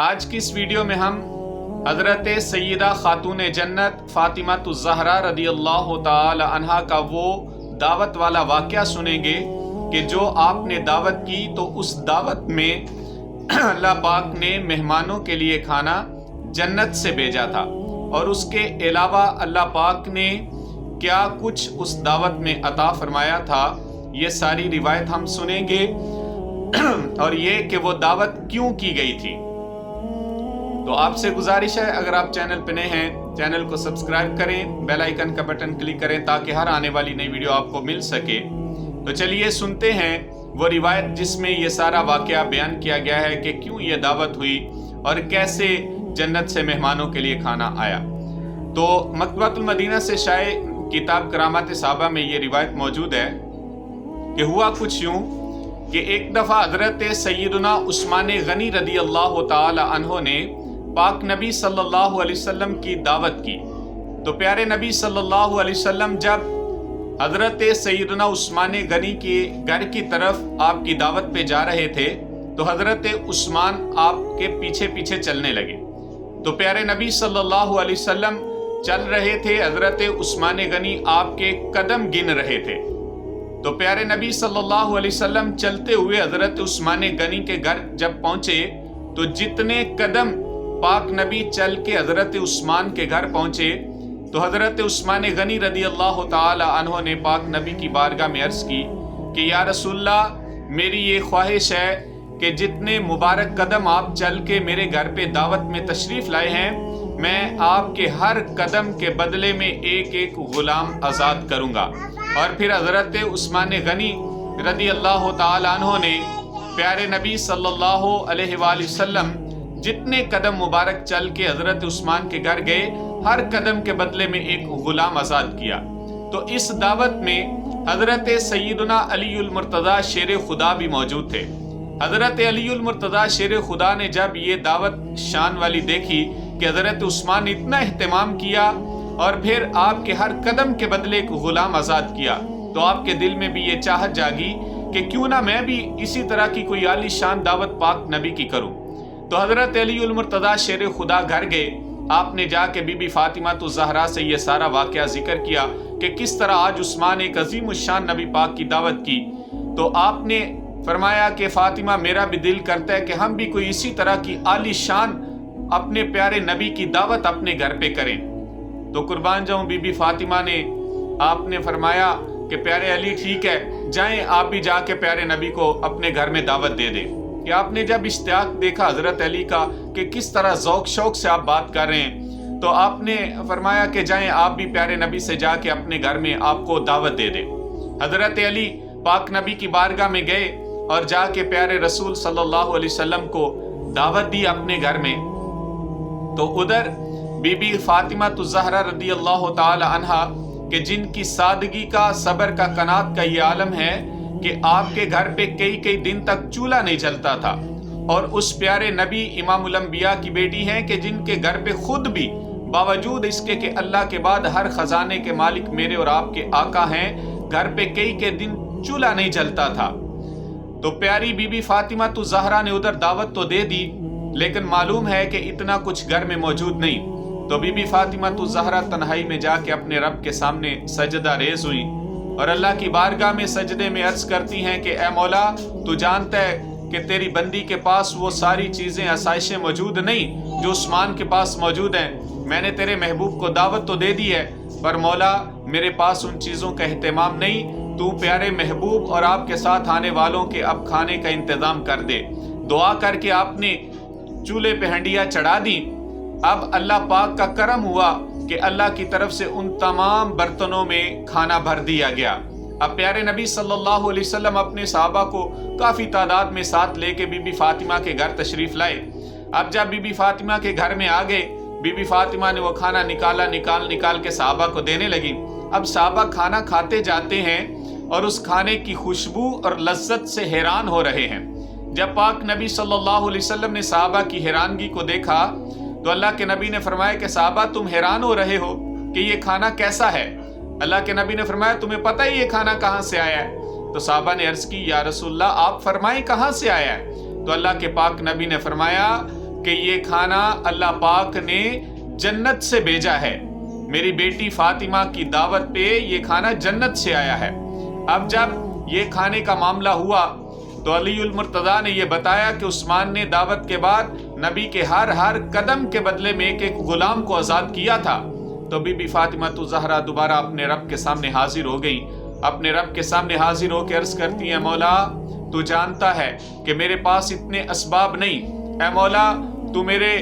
آج کی اس ویڈیو میں ہم حضرت سیدہ خاتون جنت فاطمہ الزہرا رضی اللہ تعالی عنہا کا وہ دعوت والا واقعہ سنیں گے کہ جو آپ نے دعوت کی تو اس دعوت میں اللہ پاک نے مہمانوں کے لیے کھانا جنت سے بھیجا تھا، اور اس کے علاوہ اللہ پاک نے کیا کچھ اس دعوت میں عطا فرمایا تھا، یہ ساری روایت ہم سنیں گے اور یہ کہ وہ دعوت کیوں کی گئی تھی۔ تو آپ سے گزارش ہے، اگر آپ چینل پہ نئے ہیں چینل کو سبسکرائب کریں، بیل آئیکن کا بٹن کلک کریں تاکہ ہر آنے والی نئی ویڈیو آپ کو مل سکے۔ تو چلیے سنتے ہیں وہ روایت جس میں یہ سارا واقعہ بیان کیا گیا ہے کہ کیوں یہ دعوت ہوئی اور کیسے جنت سے مہمانوں کے لیے کھانا آیا۔ تو مکتبۃ المدینہ سے شائع کتاب کرامات صحابہ میں یہ روایت موجود ہے کہ ہوا کچھ یوں کہ ایک دفعہ حضرت سیدنا عثمان غنی رضی اللہ تعالی عنہ نے پاک نبی صلی اللہ علیہ وسلم کی دعوت کی۔ تو پیارے نبی صلی اللہ علیہ وسلم جب حضرت سیدنا عثمان غنی کے گھر کی طرف آپ کی دعوت پہ جا رہے تھے تو حضرت عثمان آپ کے پیچھے پیچھے چلنے لگے۔ تو پیارے نبی صلی اللہ علیہ وسلم چل رہے تھے، حضرت عثمان غنی آپ کے قدم گن رہے تھے۔ تو پیارے نبی صلی اللہ علیہ وسلم چلتے ہوئے حضرت عثمان غنی کے گھر جب پہنچے تو جتنے قدم پاک نبی چل کے حضرت عثمان کے گھر پہنچے تو حضرت عثمان غنی رضی اللہ تعالی عنہ نے پاک نبی کی بارگاہ میں عرض کی کہ یا رسول اللہ، میری یہ خواہش ہے کہ جتنے مبارک قدم آپ چل کے میرے گھر پہ دعوت میں تشریف لائے ہیں، میں آپ کے ہر قدم کے بدلے میں ایک ایک غلام آزاد کروں گا۔ اور پھر حضرت عثمان غنی رضی اللہ تعالی عنہ نے پیارے نبی صلی اللہ علیہ وآلہ وسلم جتنے قدم مبارک چل کے حضرت عثمان کے گھر گئے، ہر قدم کے بدلے میں ایک غلام آزاد کیا۔ تو اس دعوت میں حضرت سیدنا علی المرتضی شیر خدا بھی موجود تھے۔ حضرت علی المرتضی شیر خدا نے جب یہ دعوت شان والی دیکھی کہ حضرت عثمان نے اتنا اہتمام کیا اور پھر آپ کے ہر قدم کے بدلے ایک غلام آزاد کیا، تو آپ کے دل میں بھی یہ چاہت جاگی کہ کیوں نہ میں بھی اسی طرح کی کوئی عالی شان دعوت پاک نبی کی کروں۔ تو حضرت علی المرتضی شیر خدا گھر گئے، آپ نے جا کے بی بی فاطمہ الزہرا سے یہ سارا واقعہ ذکر کیا کہ کس طرح آج عثمان ایک عظیم الشان نبی پاک کی دعوت کی۔ تو آپ نے فرمایا کہ فاطمہ، میرا بھی دل کرتا ہے کہ ہم بھی کوئی اسی طرح کی عالی شان اپنے پیارے نبی کی دعوت اپنے گھر پہ کریں۔ تو قربان جاؤں بی بی فاطمہ نے آپ نے فرمایا کہ پیارے علی ٹھیک ہے، جائیں آپ بھی جا کے پیارے نبی کو اپنے گھر میں دعوت دے دیں۔ کہ آپ نے جب اشتیاق دیکھا حضرت علی کا کہ کس طرح ذوق شوق سے آپ بات کر رہے ہیں، تو آپ نے فرمایا کہ جائیں آپ بھی پیارے نبی سے جا کے اپنے گھر میں آپ کو دعوت دے دیں۔ حضرت علی پاک نبی کی بارگاہ میں گئے اور جا کے پیارے رسول صلی اللہ علیہ وسلم کو دعوت دی اپنے گھر میں۔ تو ادھر بی بی فاطمہ الزہرا رضی اللہ تعالی عنہا کہ جن کی سادگی کا، صبر کا، قناعت کا یہ عالم ہے کہ آپ کے گھر پہ کئی دن تک چولہا نہیں جلتا تھا، اور اس پیارے نبی امام الانبیاء کی بیٹی ہیں کہ جن کے گھر پہ خود بھی باوجود اس کے کہ اللہ کے بعد ہر خزانے کے مالک میرے اور آپ کے آقا ہیں، گھر پہ کئی دن چولہا نہیں جلتا تھا۔ تو پیاری بی بی فاطمہ الزہرا نے ادھر دعوت تو دے دی، لیکن معلوم ہے کہ اتنا کچھ گھر میں موجود نہیں۔ تو بی بی فاطمہ الزہرا تنہائی میں جا کے اپنے رب کے سامنے سجدہ ریز ہوئی اور اللہ کی بارگاہ میں سجدے میں عرض کرتی ہیں کہ اے مولا، تو جانتا ہے کہ تیری بندی کے پاس وہ ساری چیزیں، آسائشیں موجود نہیں جو عثمان کے پاس موجود ہیں۔ میں نے تیرے محبوب کو دعوت تو دے دی ہے، پر مولا میرے پاس ان چیزوں کا اہتمام نہیں، تو پیارے محبوب اور آپ کے ساتھ آنے والوں کے اب کھانے کا انتظام کر دے۔ دعا کر کے آپ نے چولہے پہ ہنڈیاں چڑھا دی۔ اب اللہ پاک کا کرم ہوا کہ اللہ کی طرف سے ان تمام برتنوں میں کھانا بھر دیا گیا۔ اب پیارے نبی صلی اللہ علیہ وسلم اپنے صحابہ کو کافی تعداد میں ساتھ لے کے بی بی فاطمہ کے گھر تشریف لائے۔ اب جب بی بی فاطمہ کے گھر میں آ گئے، بی بی فاطمہ نے وہ کھانا نکال کے صحابہ کو دینے لگی۔ اب صحابہ کھانا کھاتے جاتے ہیں اور اس کھانے کی خوشبو اور لذت سے حیران ہو رہے ہیں۔ جب پاک نبی صلی اللہ علیہ وسلم نے صحابہ کی حیرانگی کو دیکھا تو اللہ کے نبی نے فرمایا کہ صحابہ تم حیران ہو رہے ہو کہ یہ کھانا کیسا ہے؟ اللہ کے نبی نے فرمایا تمہیں پتہ ہے یہ کھانا کہاں سے آیا ہے؟ تو صحابہ نے عرض کی یا رسول اللہ آپ فرمائیں کہاں سے آیا ہے؟ تو اللہ کے پاک نبی نے فرمایا کہ یہ کھانا اللہ پاک نے جنت سے بھیجا ہے، میری بیٹی فاطمہ کی دعوت پہ یہ کھانا جنت سے آیا ہے۔ اب جب یہ کھانے کا معاملہ ہوا تو علی المرتضیٰ نے یہ بتایا کہ عثمان نے دعوت کے بعد نبی کے ہر قدم کے بدلے میں ایک غلام کو آزاد کیا تھا۔ تو بی بی فاطمہ الزہرا دوبارہ اپنے رب کے سامنے حاضر ہو گئی، اپنے رب کے سامنے حاضر ہو کے عرض کرتی ہیں، مولا تو جانتا ہے کہ میرے پاس اتنے اسباب نہیں، اے مولا تو میرے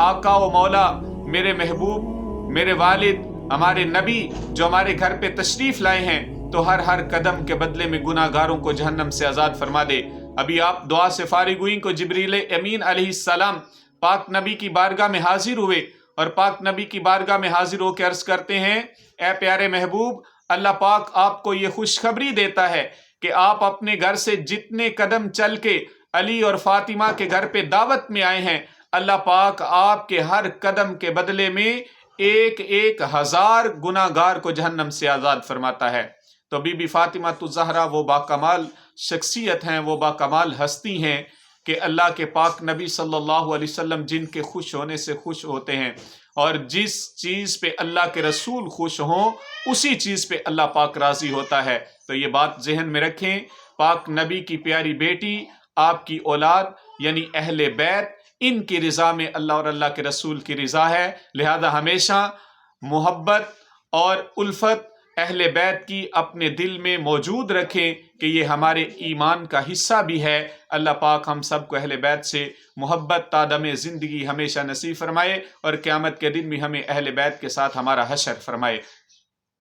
آقا و مولا، میرے محبوب، میرے والد، ہمارے نبی جو ہمارے گھر پہ تشریف لائے ہیں، تو ہر قدم کے بدلے میں گناہ گاروں کو جہنم سے آزاد فرما دے۔ ابھی آپ دعا سے فارغ ہوئیں کو جبریل امین علیہ السلام پاک نبی کی بارگاہ میں حاضر ہوئے اور پاک نبی کی بارگاہ میں حاضر ہو کے عرض کرتے ہیں، اے پیارے محبوب، اللہ پاک آپ کو یہ خوشخبری دیتا ہے کہ آپ اپنے گھر سے جتنے قدم چل کے علی اور فاطمہ کے گھر پہ دعوت میں آئے ہیں، اللہ پاک آپ کے ہر قدم کے بدلے میں 1000 گناہ گار کو جہنم سے آزاد فرماتا ہے۔ تو بی بی فاطمہ الزہرا وہ باکمال شخصیت ہیں، وہ باکمال ہستی ہیں کہ اللہ کے پاک نبی صلی اللہ علیہ وسلم جن کے خوش ہونے سے خوش ہوتے ہیں، اور جس چیز پہ اللہ کے رسول خوش ہوں اسی چیز پہ اللہ پاک راضی ہوتا ہے۔ تو یہ بات ذہن میں رکھیں، پاک نبی کی پیاری بیٹی، آپ کی اولاد یعنی اہل بیت، ان کی رضا میں اللہ اور اللہ کے رسول کی رضا ہے، لہذا ہمیشہ محبت اور الفت اہل بیت کی اپنے دل میں موجود رکھیں کہ یہ ہمارے ایمان کا حصہ بھی ہے۔ اللہ پاک ہم سب کو اہل بیت سے محبت تا دم زندگی ہمیشہ نصیب فرمائے، اور قیامت کے دن بھی ہمیں اہل بیت کے ساتھ ہمارا حشر فرمائے۔